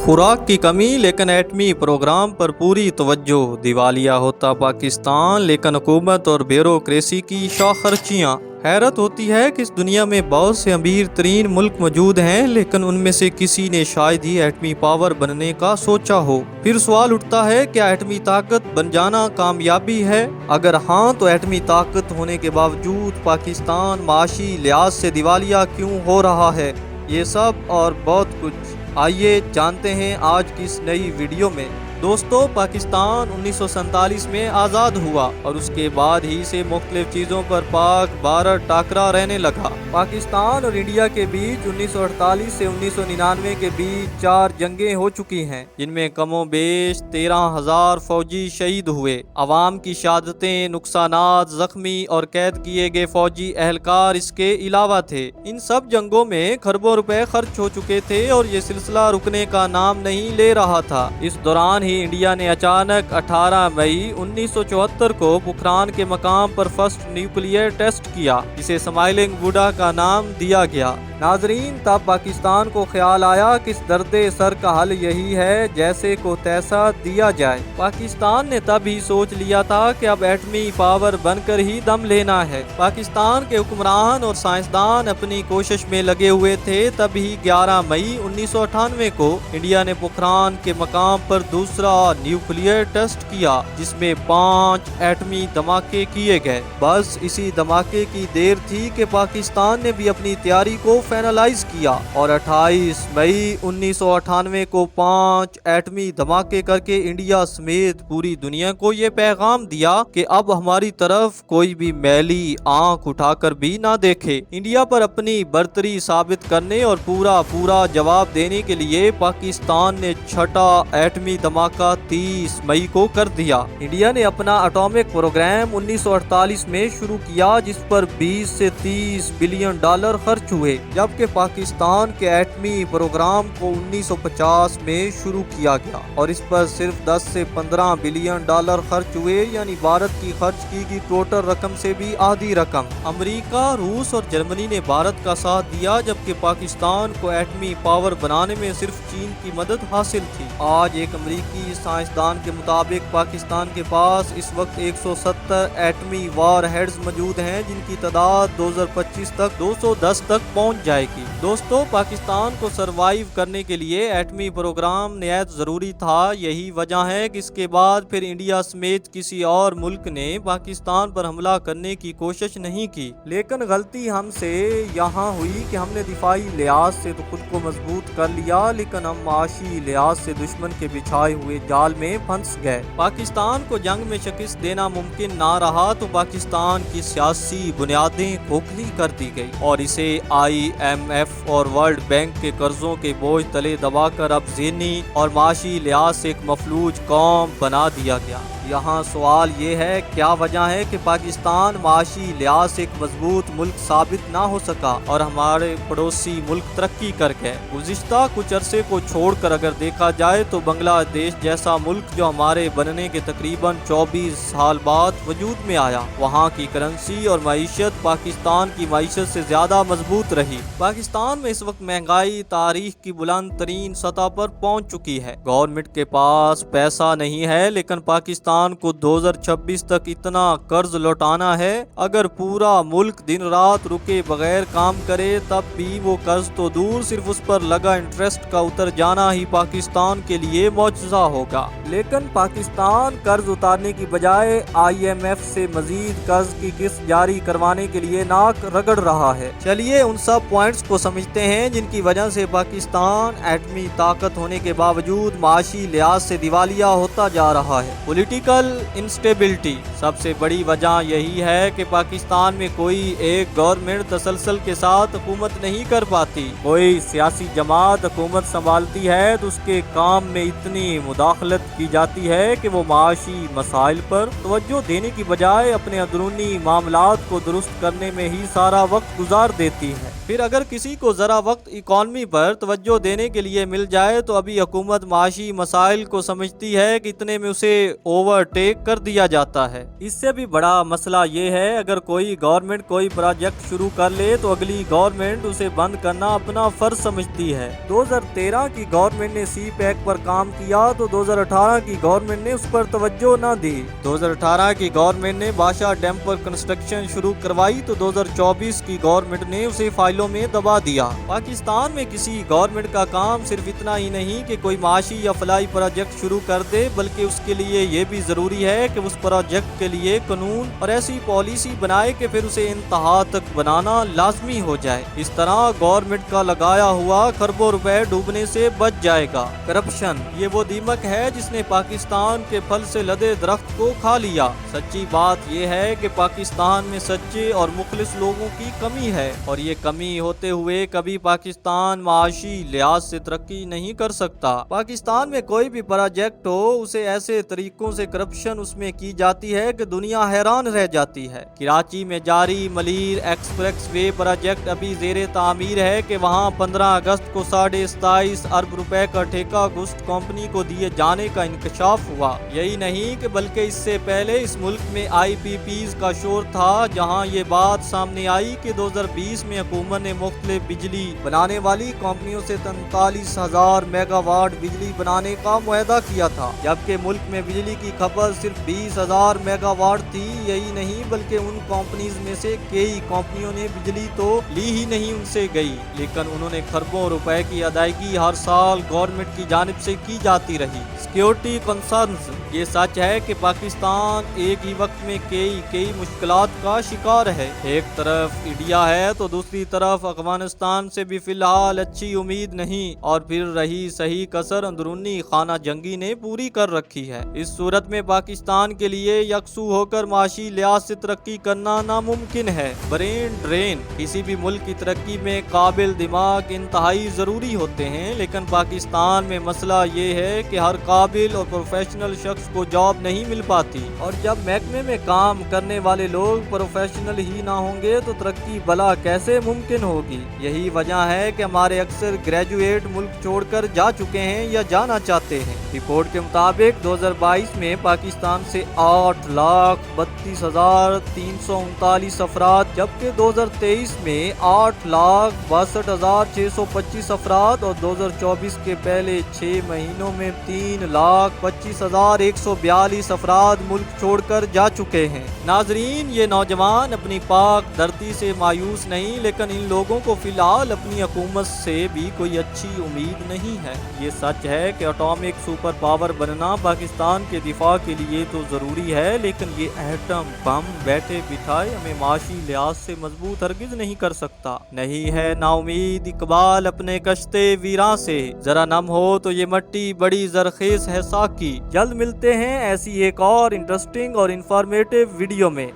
खुराक की कमी लेकिन एटमी प्रोग्राम पर पूरी तवज्जो। दिवालिया होता पाकिस्तान लेकिन हुकूमत और ब्यूरोक्रेसी की शाखर्चियाँ। हैरत होती है कि इस दुनिया में बहुत से अमीर तरीन मुल्क मौजूद हैं, लेकिन उनमें से किसी ने शायद ही एटमी पावर बनने का सोचा हो। फिर सवाल उठता है, क्या एटमी ताकत बन जाना कामयाबी है? अगर हाँ, तो एटमी ताकत होने के बावजूद पाकिस्तान माशी लिहाज से दिवालिया क्यों हो रहा है? ये सब और बहुत कुछ आइए जानते हैं आज की इस नई वीडियो में। दोस्तों, पाकिस्तान 1947 में आज़ाद हुआ और उसके बाद ही से मुख्तलिफ चीज़ों पर पाक भारत टाकरा रहने लगा। पाकिस्तान और इंडिया के बीच 1948 से 1999 के बीच 4 जंगें हो चुकी हैं, जिनमें कमो बेश 13,000 फौजी शहीद हुए। अवाम की शहादतें, नुकसानात, जख्मी और कैद किए गए फौजी एहलकार इसके अलावा थे। इन सब जंगों में खरबों रुपए खर्च हो चुके थे और ये सिलसिला रुकने का नाम नहीं ले रहा था। इस दौरान ही इंडिया ने अचानक 18 मई 1974 को पोखरान के मकाम पर फर्स्ट न्यूक्लियर टेस्ट किया, जिसे स्माइलिंग बुड्ढा का नाम दिया गया। नाजरीन, तब पाकिस्तान को ख्याल आया कि इस दर्दे सर का हल यही है, जैसे को तैसा दिया जाए। पाकिस्तान ने तब ही सोच लिया था कि अब एटमी पावर बनकर ही दम लेना है। पाकिस्तान के हुक्मरान और साइंसदान अपनी कोशिश में लगे हुए थे। तभी 11 मई 1998 को इंडिया ने पोखरान के मकाम पर दूसरा न्यूक्लियर टेस्ट किया, जिसमें 5 एटमी धमाके किए गए। बस इसी धमाके की देर थी कि पाकिस्तान ने भी अपनी तैयारी को फाइनलाइज किया और 28 मई 1998 को 5 एटमी धमाके करके इंडिया समेत पूरी दुनिया को ये पैगाम दिया कि अब हमारी तरफ कोई भी मैली आंख उठाकर भी ना देखे। इंडिया पर अपनी बर्तरी साबित करने और पूरा जवाब देने के लिए पाकिस्तान ने छठा एटमी धमाका 30 मई को कर दिया। इंडिया ने अपना एटॉमिक प्रोग्राम 1948 में शुरू किया, जिस पर 20 से 30 बिलियन डॉलर खर्च हुए, जबकि पाकिस्तान के एटमी प्रोग्राम को 1950 में शुरू किया गया और इस पर सिर्फ 10 से 15 बिलियन डॉलर खर्च हुए, यानी भारत की खर्च की गई टोटल रकम से भी आधी रकम। अमेरिका, रूस और जर्मनी ने भारत का साथ दिया, जबकि पाकिस्तान को एटमी पावर बनाने में सिर्फ चीन की मदद हासिल थी। आज एक अमेरिकी साइंसदान के मुताबिक पाकिस्तान के पास इस वक्त 170 एटमी वार हेड्स मौजूद हैं, जिनकी तादाद 2025 तक 210 तक पहुंच जाएगी। दोस्तों, पाकिस्तान को सरवाइव करने के लिए एटमी प्रोग्राम निहायत जरूरी था। यही वजह है कि इसके बाद फिर इंडिया समेत किसी और मुल्क ने पाकिस्तान पर हमला करने की कोशिश नहीं की। लेकिन गलती हमसे यहाँ हुई कि हमने दिफाई लिहाज से तो खुद को मजबूत कर लिया, लेकिन हम माशी लिहाज से दुश्मन के बिछाए हुए जाल में फंस गए। पाकिस्तान को जंग में शिकस्त देना मुमकिन ना रहा तो पाकिस्तान की सियासी बुनियादें खोखली कर दी गई और इसे IMF और वर्ल्ड बैंक के कर्जों के बोझ तले दबाकर अब ज़हनी और माशी लिहाज से एक मफलूज कौम बना दिया गया। यहाँ सवाल ये है, क्या वजह है कि पाकिस्तान माशी लिहाज से एक मजबूत मुल्क साबित ना हो सका और हमारे पड़ोसी मुल्क तरक्की कर गए? गुज़िश्ता कुछ अरसे को छोड़कर अगर देखा जाए तो बांग्लादेश जैसा मुल्क, जो हमारे बनने के तकरीबन 24 साल बाद वजूद में आया, वहाँ की करेंसी और मईशत पाकिस्तान की मईशत से ज्यादा मजबूत रही। पाकिस्तान में इस वक्त महंगाई तारीख की बुलंद तरीन सतह पर पहुँच चुकी है। गवर्नमेंट के पास पैसा नहीं है, लेकिन पाकिस्तान को 2026 तक इतना कर्ज लौटाना है, अगर पूरा मुल्क दिन रात रुके बगैर काम करे तब भी वो कर्ज तो दूर, सिर्फ उस पर लगा इंटरेस्ट का उतर जाना ही पाकिस्तान के लिए मौजज़ा होगा। लेकिन पाकिस्तान कर्ज उतारने की बजाय IMF से मजीद कर्ज की किस्त जारी करवाने के लिए नाक रगड़ रहा है। चलिए उन सब पॉइंट्स को समझते हैं जिनकी वजह से पाकिस्तान एटमी ताकत होने के बावजूद माशी लिहाज से दिवालिया होता जा रहा है। पॉलिटिकल इंस्टेबिलिटी सबसे बड़ी वजह यही है कि पाकिस्तान में कोई एक गवर्नमेंट तसलसल के साथ हुकूमत नहीं कर पाती। कोई सियासी जमात हुकूमत संभालती है तो उसके काम में इतनी मुदाखलत की जाती है कि वो माशी मसाइल पर तवज्जो देने की बजाय अपने अंदरूनी मामलात मुल्क को दुरुस्त करने में ही सारा वक्त गुजार देती है। फिर अगर किसी को ज़रा वक्त इकॉनमी पर तवज्जो देने के लिए मिल जाए तो अभी हुकूमत माशी मसाइल को समझती है कि इतने में उसे ओवरटेक कर दिया जाता है। इससे भी बड़ा मसला ये है, अगर कोई गवर्नमेंट कोई प्रोजेक्ट शुरू कर ले तो अगली गवर्नमेंट उसे बंद करना अपना फर्ज समझती है। 2013 की गवर्नमेंट ने सी पैक पर काम किया तो 2018 की गवर्नमेंट ने उस पर तवज्जो न दी। 2018 की गवर्नमेंट ने बादशाह डैम पर कंस्ट्रक्शन शुरू करवाई तो 2024 की गवर्नमेंट ने उसे फाइलों में दबा दिया। पाकिस्तान में किसी गवर्नमेंट का काम सिर्फ इतना ही नहीं कि कोई माशी या फलाई प्रोजेक्ट शुरू कर दे, बल्कि उसके लिए ये भी जरूरी है कि उस प्रोजेक्ट के लिए कानून और ऐसी पॉलिसी बनाए कि फिर उसे इंतहा तक बनाना लाजमी हो जाए। इस तरह गवर्नमेंट का लगाया हुआ खरबों रुपए डूबने से बच जाएगा। करप्शन ये वो दीमक है जिसने पाकिस्तान के फल से लदे दरख्त को खा लिया। सच्ची बात यह है कि पाकिस्तान में सच्चे और मुखलिस लोगों की कमी है, और ये कमी होते हुए कभी पाकिस्तान माशी लिहाज से तरक्की नहीं कर सकता। पाकिस्तान में कोई भी प्रोजेक्ट हो, उसे ऐसे तरीकों से करप्शन उसमें की जाती है कि दुनिया हैरान रह जाती है। कराची में जारी मलीर एक्सप्रेस वे प्रोजेक्ट अभी जेरे तामीर है कि वहाँ 15 अगस्त को 27.5 अरब रुपए का ठेका गुस्ट कंपनी को दिए जाने का इंकशाफ हुआ। यही नहीं कि बल्कि इससे पहले इस मुल्क में IPPs का शोर था, जहाँ ये बात सामने आई कि 2020 में हुकूमत ने मुख्तलिफ बिजली बनाने वाली कंपनियों से 43,000 मेगावाट बिजली बनाने का मुआहदा किया था, जबकि मुल्क में बिजली की खपत सिर्फ 20,000 मेगावाट थी। यही नहीं बल्कि उन कंपनीज में से कई कंपनियों ने बिजली तो ली ही नहीं उनसे गई, लेकिन उन्होंने खरबों रुपए की अदायगी हर साल गवर्नमेंट की जानिब से की जाती रही। सिक्योरिटी कंसर्न्स ये सच है कि पाकिस्तान एक ही वक्त में कई मुश्किलात का शिकार है। एक तरफ इंडिया है तो दूसरी तरफ अफगानिस्तान से भी फिलहाल अच्छी उम्मीद नहीं, और फिर रही सही कसर अंदरूनी खाना जंगी ने पूरी कर रखी है। इस सूरत में पाकिस्तान के लिए यकसू होकर माशी लिहाज से तरक्की करना नामुमकिन है। ब्रेन ड्रेन किसी भी मुल्क की तरक्की में काबिल दिमाग इंतहाई जरूरी होते हैं, लेकिन पाकिस्तान में मसला ये है कि हर काबिल और प्रोफेशनल शख्स को जॉब नहीं मिल पाती, और जब महकमे में काम करने वाले लोग प्रोफेशनल ही ना होंगे तो तरक्की भला कैसे मुमकिन होगी। यही वजह है कि हमारे अक्सर ग्रेजुएट मुल्क छोड़कर जा चुके हैं या जाना चाहते हैं। रिपोर्ट के मुताबिक 2022 में पाकिस्तान से 8,32,339 अफराद, जबकि 2023 में 8,62,625 अफराद और 2024 के पहले 6 महीनों में 3,25,142 अफराद मुल्क छोड़कर जा चुके हैं। नाजरीन, ये नौजवान अपनी पाक धरती से मायूस नहीं, लेकिन इन लोगों को फिलहाल अपनी हुकूमत से भी कोई अच्छी उम्मीद नहीं है। ये सच है कि एटॉमिक सुपर पावर बनना पाकिस्तान के दिफा के लिए तो जरूरी है, लेकिन ये एटम बम बैठे बिठाए हमें माशी लिहाज से मजबूत हरगिज नहीं कर सकता। नहीं है नाउमीद इकबाल अपने कश्ते वीरां से, जरा नम हो तो ये मट्टी बड़ी जरखेज है साकी। जल्द मिलते हैं ऐसी एक और इंटरेस्टिंग और इंफॉर्मेटिव वीडियो में।